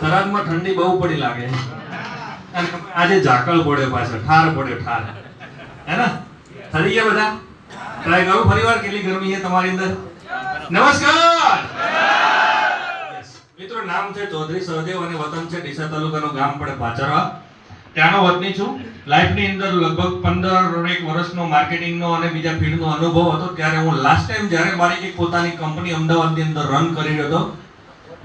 થરાદમાં ઠંડી બહુ પડી લાગે અને આજે ઝાકળ પડે પાછળ ઠાર પડે ઠાર હે ને ઠરી ગયા બધા ટ્રાય કરો ફરીવાર કેટલી ગરમી છે તમારી અંદર નમસ્કાર મિત્રો નામ છે ચૌધરી સહદેવ અને વતન છે ડીસા તાલુકાનું ગામ પડે પાચરવા ત્યાંનો વતની છું લાઈફની અંદર લગભગ 15 વર્ષનો માર્કેટિંગનો અને બીજા ફીલ્ડનો અનુભવ હતો ત્યારે હું લાસ્ટ ટાઈમ જ્યારે મારી એક પોતાની કંપની અમદાવાદની અંદર રન કરી રહ્યો હતો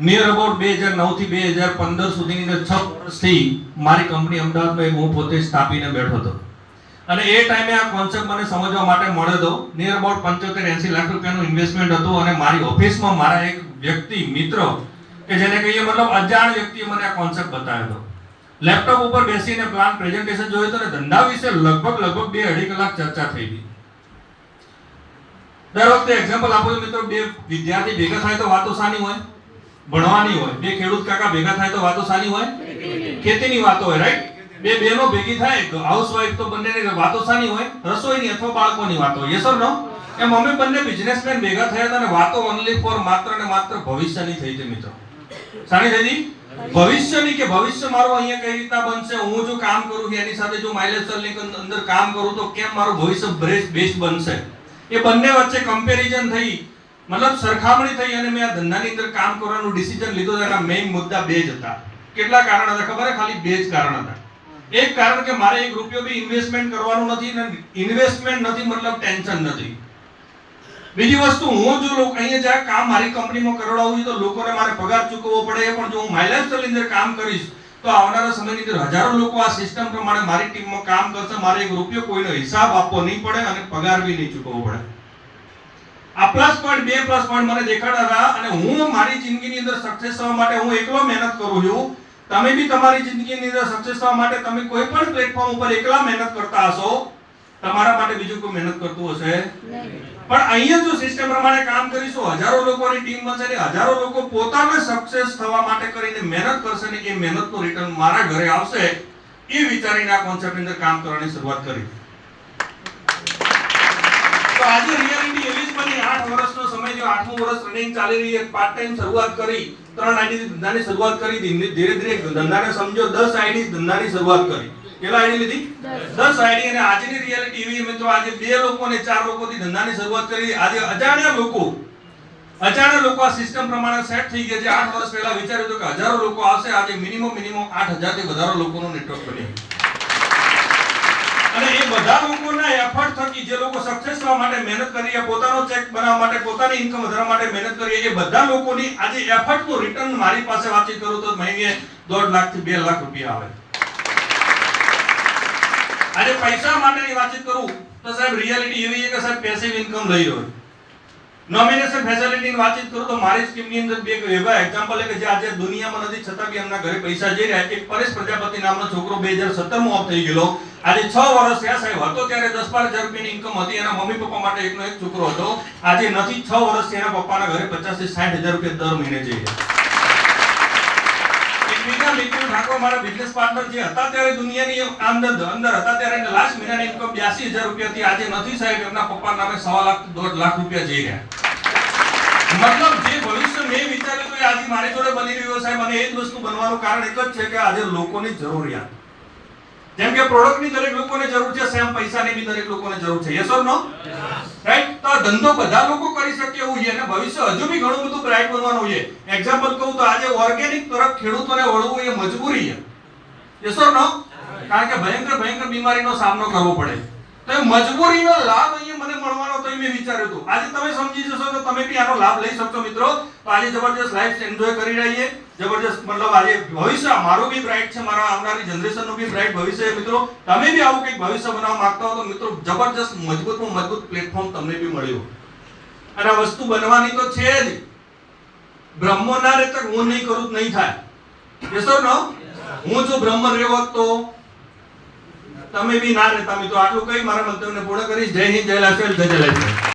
નિયર અબાઉટ 2009 થી 2015 સુધીની અંદર 6 વર્ષથી મારી કંપની અમદાવાદમાં હું પોતે સ્થાપીને બેઠો હતો અને એ ટાઈમે આ કોન્સેપ્ટ મને સમજવા માટે મળ્યો હતો નિયર અબાઉટ 75-80 લાખ રૂપિયાનું ઇન્વેસ્ટમેન્ટ હતું અને મારી ઓફિસમાં મારા એક વ્યક્તિ મિત્ર કે જેને કહીએ મતલબ અજાણ વ્યક્તિએ મને આ કોન્સેપ્ટ બતાવ્યો હતો લેપટોપ ઉપર બેસીને પ્લાન પ્રેઝન્ટેશન જોયો તો ને ધંધા વિશે લગભગ 2-2.5 કલાક ચર્ચા થઈ ગઈ દર વખતે એક્ઝામ્પલ આપું છું મિત્રો બે વિદ્યાર્થી ભેગા થાય તો વાતો સાની હોય ભણવાની હોય બે ખેડૂત કાકા ભેગા થાય તો વાતો સાની હોય ખેતીની વાતો હોય રાઈટ બે બહેનો ભેગી થાય હાઉસવાઈફ તો બંનેની વાતો સાની હોય રસોઈની અથવા બાળકોની વાતો યસ ઓર નો એમ અમે બંને બિઝનેસમેન ભેગા થયા હતા અને વાતો ઓનલી ફોર માત્ર ને માત્ર ભવિષ્યની થઈ હતી મિત્રો સાની થઈ હતી ભવિષ્યની કે ભવિષ્ય મારું અહીંયા કઈ રીતના બનશે હું જો કામ કરું એની સાથે જો માઇલેજ સેલની અંદર કામ કરું તો કેમ મારું ભવિષ્ય બેસ્ટ બનશે એ બંને વચ્ચે કમ્પેરિઝન થઈ મતલબ સરખામણી થઈ અને મેં આ ધંધાની અંદર કામ કરવાનું ડિસિઝન લીધો એના મેઇન મુદ્દા બે જ હતા કેટલા કારણ હતા ખબર ખાલી બે જ કારણ હતા એક કારણ કે મારે એક રૂપિયો બી ઇન્વેસ્ટમેન્ટ કરવાનું નથી ને ઇન્વેસ્ટમેન્ટ નથી મતલબ ટેન્શન નથી બીજી વસ્તુ હું જો લોકો અહીંયા જ્યાં કામ મારી કંપનીમાં કરાવડાવું છું તો લોકોને મારે પગાર ચૂકવવો પડે એ પણ જો હું માય લાઈફ સ્ટાઈલની અંદર કામ કરીશ તો આવનારા સમયની અંદર હજારો લોકો આ સિસ્ટમ પ્રમાણે મારી ટીમમાં કામ કરશે મારે એક રૂપિયો કોઈનો હિસાબ આપવો નહીં પડે અને પગાર બી નહીં ચૂકવવો પડે આ પ્લસ પોઈન્ટ બે પ્લસ પોઈન્ટ મને દેખાડા હતા અને હું મારી જિંદગીની અંદર સક્સેસ થવા માટે હું એકલો મહેનત કરું છું તમે બી તમારી જિંદગીની અંદર સક્સેસ થવા માટે તમે કોઈ પણ પ્લેટફોર્મ ઉપર એકલા મહેનત કરતા હશો તમારા માટે બીજું કોઈ મહેનત કરતું હશે પણ અહીંયા જો સિસ્ટમ પ્રમાણે કામ કરીશું હજારો લોકોની ટીમ બનશે ને હજારો લોકો પોતાને સક્સેસ થવા માટે કરીને મહેનત કરશે ને એ મહેનતનું રિટર્ન મારા ઘરે આવશે એ વિચારીને આ કોન્સેપ્ટની અંદર કામ કરવાની શરૂઆત કરી તો આજે રિયાલિટી એવી જ બની 8 વર્ષનો સમય જો 8મું વર્ષ રનિંગ ચાલી રહી છે પાર્ટ ટાઈમ શરૂઆત કરી 3 આઈડી ધંધાની શરૂઆત કરી ધીરે ધીરે ધંધાને સમજો 10 આઈડી ધંધાની શરૂઆત કરી કેટલા આઈડી લીધી 10 આઈડી અને આજની રિયાલિટી એવી મિત્રો આજે 2 લોકો અને 4 લોકોથી ધંધાની શરૂઆત કરી આજે અજાણ્યા લોકો આ સિસ્ટમ પ્રમાણે સેટ થઈ ગયા છે 8 વર્ષ પહેલા વિચાર્યું હતું કે હજારો લોકો આવશે આજે મિનિમમ 8000 થી વધારે લોકોનો નેટવર્ક બન્યું અને એ બધા લોકોના એફર્ટ થકી જે લોકો સક્સેસ થવા માટે મહેનત કરી રહ્યા પોતાનો ચેક બનાવવા માટે પોતાની ઇન્કમ વધારવા માટે મહેનત કરી એ બધા લોકોની આજે એફર્ટનું રિટર્ન મારી પાસે વાતચીત કરું તો મહિને 1.5 લાખ થી 2 લાખ રૂપિયા આવે આજે પૈસા માટેની વાતચીત કરું તો સાહેબ રિયાલિટી એવી છે કે સાહેબ પેસિવ ઇન્કમ લઈ રહ્યો નોમિનેશન ફેસિલિટીની વાતચીત કરું તો મારી સ્કીમની અંદર બે એવા એક્ઝામ્પલ છે કે જે આજે દુનિયામાં નથી છતાં બી એમના ઘરે પૈસા જઈ રહ્યા એક પરેશ પ્રજાપતિ નામનો છોકરો 2017 માં ઓફ થઈ ગયેલો આજે 6 વર્ષ થયા સાહેબ હતો ત્યારે 10-12 હજાર રૂપિયાની ઇન્કમ હતી એના મમ્મી પપ્પા માટે એકનો એક છોકરો હતો આજે નથી 6 વર્ષથી એના પપ્પાના ઘરે 50 થી 60 હજાર રૂપિયા દર મહિને જઈ રહ્યા મિતુલ ઠાકોર મારા બિઝનેસ પાર્ટનર જે હતા ત્યારે દુનિયાની અંદર હતા ત્યારે લાસ્ટ મહિનાની ઇન્કમ 82000 રૂપિયા હતી આજે નથી સાહેબ એમના પપ્પા નામે 1.5 લાખ 1.5 લાખ રૂપિયા જઈ રહ્યા મતલબ જે ભવિષ્ય મેં વિચાર્યું તો આજે મારી જોડે બની રહ્યો સાહેબ અને એ જ વસ્તુ બનવાનું કારણ એક જ છે કે આજે લોકોની જરૂરિયાત જેમ કે પ્રોડક્ટની દરેક લોકોને જરૂર છે સેમ પૈસાની બી દરેક લોકોને જરૂર છે યસ ઓર નો રાઈટ તો ધંધો બધા લોકો કરી શકે એવું છે અને ભવિષ્ય હજુ બી ઘણું બધું બ્રાઇટ બનવાનું છે એક્ઝામ્પલ કહું તો આજે ઓર્ગેનિક તરફ ખેડૂતોને વળવું એ મજબૂરી છે યસ ઓર નો કારણ કે ભયંકર બીમારીનો સામનો કરવો પડે તો એ મજબૂરીનો લાભ અહીંયા મને મળવાનો તો મેં વિચાર્યું હતું આજે તમે સમજી જશો તો તમે બી આનો લાભ લઈ શકશો મિત્રો તો આજે જબરજસ્ત લાઈફ એન્જોય કરી રહીએ જબરજસ્ત મતલબ આજે ભવિષ્ય મારું બી બ્રાઇટ છે મારા આવનારી જનરેશનનું બી બ્રાઇટ ભવિષ્ય છે મિત્રો તમે બી આવું કંઈક ભવિષ્ય બનાવવા માંગતા હો તો મિત્રો જબરજસ્ત મજબૂત પ્લેટફોર્મ તમને બી મળ્યું અને આ વસ્તુ બનવાની તો છે જ બ્રહ્મ ના રહે તો હું નહીં કરું નહીં થાય યસ ઓર નો હું જો બ્રહ્મ રહેવો તો તમે બી ના રહેતા મિત્રો આટલું કઈ મારા મંતવ્યને પૂર્ણ કરીશ જય હિન્દ જય લાલ જય જય લાલ